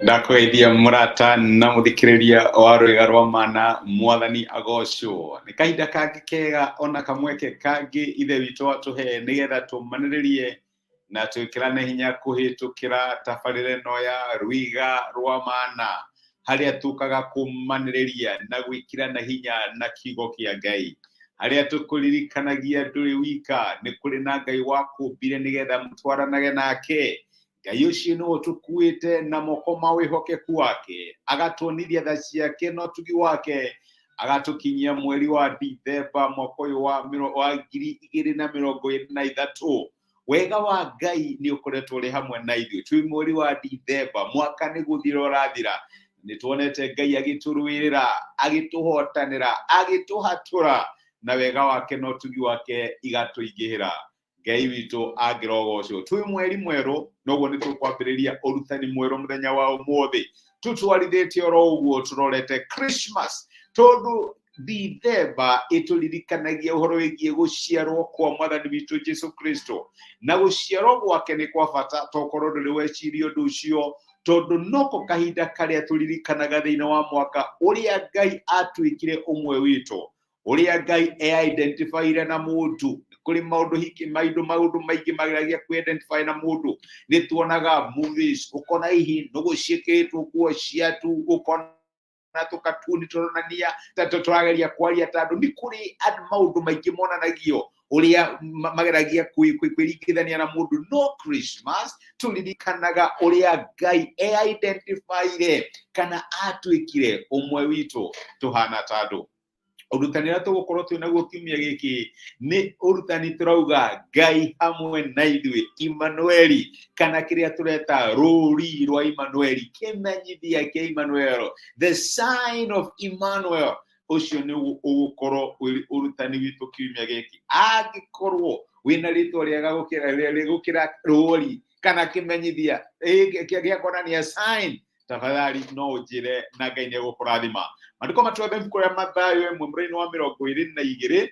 Ndakwĩthia mũrata na mũthikĩrĩria wa rwĩga rwa mana mwathani agocwo. Nĩ kahinda kangĩ kega ona kamweke kangĩ ithe witũ atũhe nĩgetha tũmanĩrĩrie na twĩkĩrane hinya kũhĩtũkĩra tabarĩra ĩno ya rwĩga rwa mana, harĩa tũkaga kũmanĩrĩria na gwĩkĩrana hinya na kiugo kĩa Ngai, harĩa tũkũririkanagia ndũrĩ wika, nĩ kũrĩ na Ngai wakũmbire nĩgetha mũtwaranage nake. Ngai ũcio nĩwe tũkuĩte na moko ma wĩhokeku wake, agatuonithia tha ciake na ũtugi wake, agatũkinyia mweri wa Dithemba mwaka ũyũ wa 2023. Wega wa Ngai nĩ ũkoretwo ũrĩ hamwe na ithuĩ twĩ mweri wa Dithemba, mwaka nĩ gũthira ũrathira. Nĩ tuonete Ngai agĩtũrũĩrĩra, agĩtũhotanĩra, agĩtũhatũra, na wega wake na ũtugi wake igatũingĩhĩra. Ngai witũ angĩrogocwo. Twĩ mweri mwerũ, noguo nĩ tũkwambĩrĩria ũrutani mwerũ mũthenya wa ũmũthĩ. Tũtwarithĩtie oro ũguo tũrorete Christmas, tondũ Dithemba ĩtũririkanagia ũhoro wĩgiĩ gũciarwo kwa mwathani witũ Jesu Kristo. Na gũciarwo gwake nĩ kwa bata tokorwo ndũrĩ weciria ũndũ ũcio, tondũ noko kahinda karĩa tũririkanaga thĩinĩ wa mwaka ũrĩa Ngai atuĩkire ũmwe witũ, ũrĩa Ngai e-identifyire na mũndũ. Kuri maũndũ maingĩ mageragia kwĩ-identify na mũndũ. Nĩ tuonaga movies, ũkona hihi nũgũ ciĩkĩrĩtwo nguo ciatu, ũkona tũkatuni tũronania tũrageria kwaria ta andũ. Nĩ kũrĩ maũndũ maingĩ monanagio ũrĩa mageragia kwĩringithania na mũndũ. No Christmas tũririkanaga ũrĩa Ngai e-identifyire kana atuĩkire ũmwe witũ tũhana ta andũ. Ũrutani ũrĩa tũgũkorwo twĩ naguo kiumia gĩkĩ nĩ ũrutani tũrauga Ngai hamwe na ithuĩ, Immanueli, kana kĩrĩa tũreta rũũri rwa Immanueli, kĩmenyithia kĩa Immanuel, the sign of Emmanuel. Ũcio nĩ ũgũkorwo ũrutani witũ kiumia gĩkĩ. Angĩkorwo wĩna rĩtwa rĩega gũkĩra rũũri kana kĩmenyithia gĩa kuonania sign, tafadhali no ũnjĩre na Ngai nĩ egũkũrathima. Maandĩko matuothe ibuku rĩa Mathayo 1:22,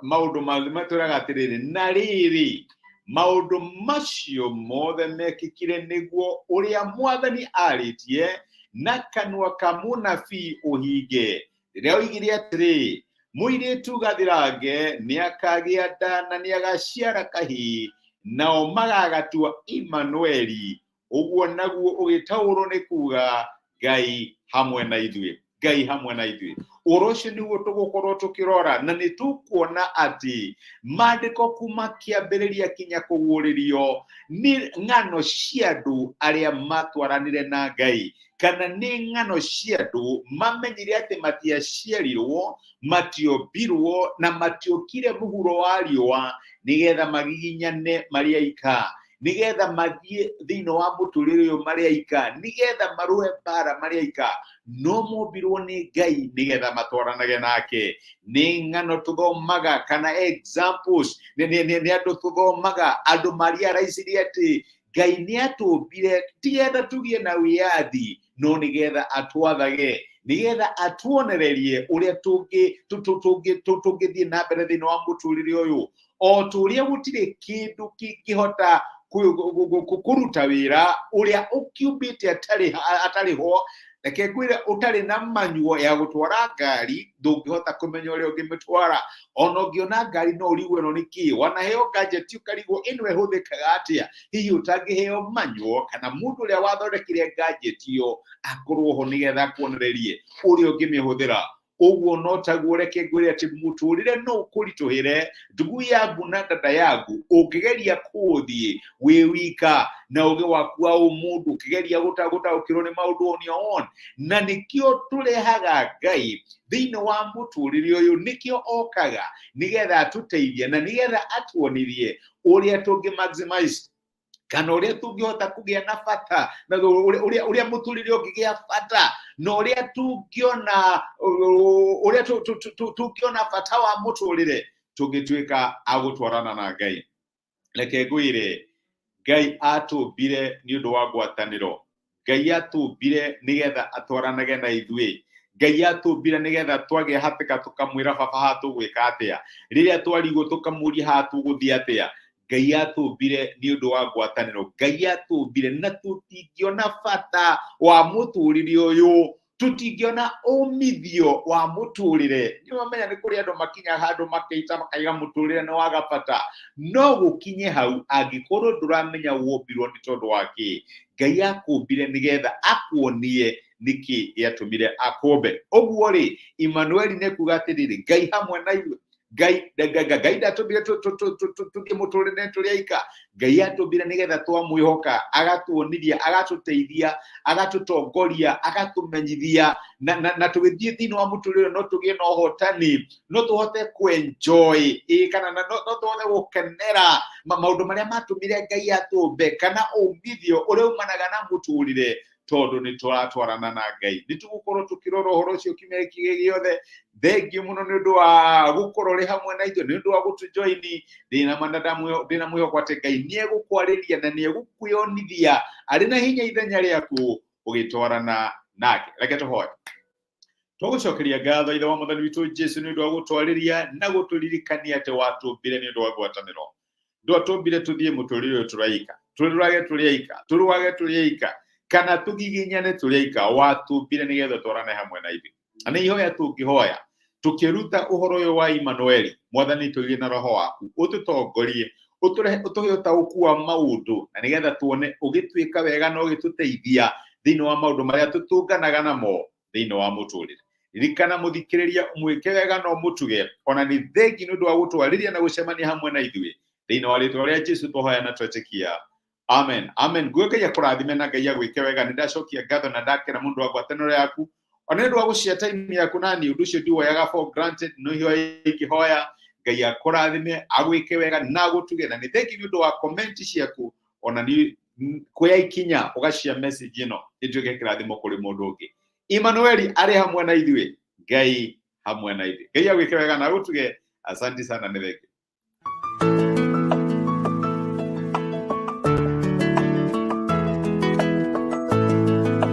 maũndũ matwĩraga atĩrĩrĩ, na rĩrĩ maũndũ macio mothe mekĩkire nĩguo ũrĩa Mwathani arĩtie na kanua ka mũnabii ũhinge, rĩrĩa oigire atĩrĩ, mũirĩtu gathirange nĩakagĩa nda na nĩagaciara kahĩĩ, nao magagatua Immanueli. Ũguo naguo ũgĩtaũrwo nĩ kuga Ngai hamwe na ithuĩ, Ngai hamwe na ithuĩ. Ũhoro ũcio nĩguo tũgũkorwo tũkĩrora, na nĩ tũkuona atĩ maandĩko kuma kĩambĩrĩria kinya kũguũrĩrio nĩ ng'ano cia andũ arĩa matwaranire na Ngai, kana nĩ ng'ano cia andũ mamenyire atĩ matiaciarirwo, matiombirwo na matiokire mũhuro wa riũa nĩgetha magiginyane Mariaika, nĩgetha mathiĩ thĩinĩ wa mũtũrĩre ũyũ Mariaika, nĩgetha marũe mbara Mariaika, no mombirwo nĩ Ngai nĩgetha matwaranage nake. Nĩ ng'ano tũthomaga kana examples, nĩ andũ tũthomaga, andũ mariaraicirie atĩ Ngai nĩ atũmbire tigetha tũgĩe na wĩyathi, no nĩgetha atwathage, nĩgetha atuonererie ũrĩa tũngĩthiĩ na mbere thĩinĩ wa mũtũrĩre ũyũ. O tũrĩa gũtirĩ kĩndũ kĩngĩhota kũruta wĩra ũrĩa ũkiumbĩte atarĩ ho. Reke ngwĩre, ũtarĩ na manyuo ya gũtwara ngari ndũngĩhota kũmenya ũrĩa ũngĩmĩtwara. Ona ũngĩona ngari no ũrigwo ĩno nĩ kĩĩ, wanaheo gadget ũkarigwo ĩno ĩhũthĩkaga atĩa, hihi ũtangĩheo manyuo kana mũndũ ũrĩa wathondekire gadget ĩyo akorwo ho nĩgetha akuonererie ũrĩa ũngĩmĩhũthĩra. Ũguo no taguo, reke ngwĩre atĩ mũtũrĩre no ũkũritũhĩre ndugu yangu na dada yangu ũngĩgeria kũũthiĩ wĩ wika na ũgĩ waku wa ũmũndũ, ũkĩgeria gũtaũkĩrwo nĩ maũndũ on your own. Na nĩkĩo tũrehaga Ngai thĩinĩ wa mũtũrĩre ũyũ, nĩkĩo okaga nĩgetha atũteithie na nĩgetha atuonithie ũrĩa tũngĩ maximize kana ũrĩa tũngĩhota kũgĩa na bata, na ũrĩa mũtũrĩre ũngĩgĩa bata, na ũrĩa tũngĩona bata wa mũtũrĩre tũngĩtuĩka agũtwarana na Ngai. Reke ngwĩre, Ngai atũmbire nĩ ũndũ wa ngwatanĩro. Ngai atũmbire nĩgetha atwaranage na ithuĩ. Ngai atũmbire nĩgetha twagĩa hatĩka tũkamwĩra baba haha tũgwĩka atĩa, rĩrĩa twarigwo tũkamũria haha tũgũthiĩ atĩa. Ngai atũmbire nĩ ũndũ wa ngwatanĩro. Ngai atũmbire na tũtingĩona bata wa mũtũrĩre ũyũ, tũtingĩona umithio wa mũtũrĩre. Nĩ wamenya nĩ kũrĩ andũ makinya handũ makeita makaiga mũtũrĩre nĩ waga bata, no gũkinye hau angĩkorwo ndũramenya wombirwo nĩ tondũ wa kĩ. Ngai akũmbire nĩgetha akuonie nĩkĩ gĩatũmire akũmbe. Ũguo rĩ, Immanueli nĩ kuga atĩrĩrĩ, Ngai hamwe na ithuĩ. Ngai ndatũmbire tũkĩmũtũrĩre tũrĩ aika. Ngai atũmbire nĩgetha twamwĩhoka, agatuonithia, agatũteithia, agatũtongoria, agatũmenyithia, na tũgĩthiĩ thĩinĩ wa mũtũrĩre no tũgĩe na ũhotani, no tũhote kwenjoy kana no tũhote gũkenera maũndũ marĩa matũmire Ngai atũmbe, kana umithio ũrĩa umanaga na mũtũrĩre, tondũ nĩ tũratwarana na Ngai. Nĩ tũgũkorwo tũkĩrora ũhoro ũcio kiumia gĩkĩ gĩothe. Thengiũ mũno nĩ ũndũ wa gũkorwo ũrĩ hamwe na ithuĩ, nĩ ũndũ wa gũtũjoini. Ndĩna mwĩhoko atĩ Ngai nĩ egũkwarĩria na nĩ egũkwĩonithia arĩ na hinya ithenya rĩaku ũgĩtwarana nake. Reke tũhoe. Tũgũcokeria ngatho ithe wa Mwathani witũ Jesũ nĩ ũndũ wa gũtwarĩria na gũtũririkania atĩ watũmbire nĩ ũndũ wa ngwatanĩro. Ndwatũmbire tũthiĩ mũtũrĩre ũyũ tũraika, tũrũage tũrĩ aika, tũrũage tũrĩ aika, kana tũgiginyane tũrĩ aika. Watũmbire nĩgetha twarane hamwe na ithuĩ. Nĩ ihoya tũngĩhoya tũkĩruta ũhoro ũyũ wa Immanueli. Mwathani tũgĩe na roho waku, ũtũtongorie, ũtũhe ũtaũku wa maũndũ, na nĩgetha tuone ũgĩtuĩka wega na ũgĩtũteithia thĩinĩ wa maũndũ marĩa tũtũnganaga namo thĩinĩ wa mũtũrĩre. Ririkana mũthikĩrĩria, mwĩke wega na ũmũtuge, ona nĩ thengi nĩ ũndũ wa gũtwarĩria na gũcemania hamwe na ithuĩ thĩinĩ wa rĩĩtwa rĩa Jesũ tũhoya na twetĩkia. Amen. Amen. Ngai akũrathime na Ngai agwĩke wega. Nĩ ndacokia ngatho na ndakena mũndũ wa ngwatanĩro yaku, ona nĩ ũndũ wa gũcia time yaku, na niĩ ũndũ ũcio ndiwoyaga for granted. Nĩ ihoya ikĩhoya Ngai akũrathime, agwĩke wega na agũtuge, na nĩ thengi nĩ ũndũ wa comment ciaku, ona nĩ kuoya ikinya ũgacia message ĩno ĩtuĩke kĩrathimo kũrĩ mũndũ ũngĩ. Immanueli arĩ hamwe na ithuĩ, Ngai hamwe na ithuĩ. Ngai agwĩke wega na agũtuge. Asante sana, nĩ thengi.